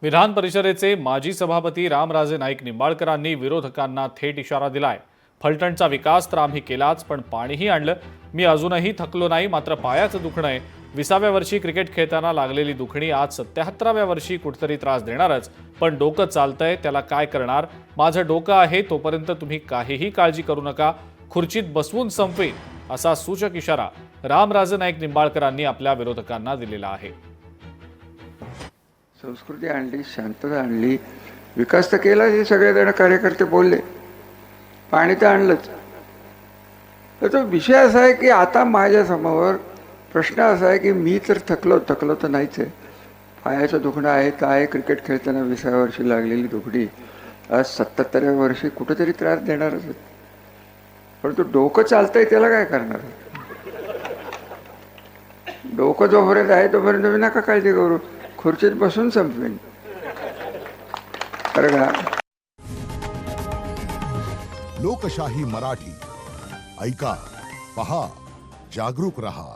विधान परिषदेचे माजी सभापती रामराजे नाईक निंबाळकरांनी विरोधकांना थेट इशारा दिलाय। फलटणचा विकास तर आम्ही केलाच, पण पाणीही आणलं। मी अजूनही थकलो नाही, मात्र पायाचं दुखणं आहे। 20व्या वर्षी क्रिकेट खेळताना लागलेली दुखणी आज 77व्या वर्षी कुठतरी त्रास देणारच, पण डोकं चालतंय त्याला काय करणार। माझं डोकं आहे तोपर्यंत तुम्ही काहीही काळजी करू नका, खुर्चीत बसवून संपवेन, असा सूचक इशारा रामराजे नाईक निंबाळकरांनी आपल्या विरोधकांना दिलेला आहे। संस्कृती आणली, शांतता आणली, विकास तर केला, हे सगळेजण कार्यकर्ते बोलले, पाणी तर आणलंच। तर तो विषय असा आहे की आता माझ्यासमोर प्रश्न असा आहे की मी तर थकलो तर नाहीच आहे, पायाचं दुखणं आहे तर आहे। क्रिकेट खेळताना 20व्या वर्षी लागलेली दुखणी आज 77व्या वर्षी कुठेतरी त्रास देणारच आहे, परंतु डोकं चालतंय त्याला काय करणार। डोकं जोपर्यंत आहे तोपर्यंत मी नका काळजी करू, खुर्चीत बसून संपवेन। लोकशाही मराठी ऐका, पहा, जागरूक रहा।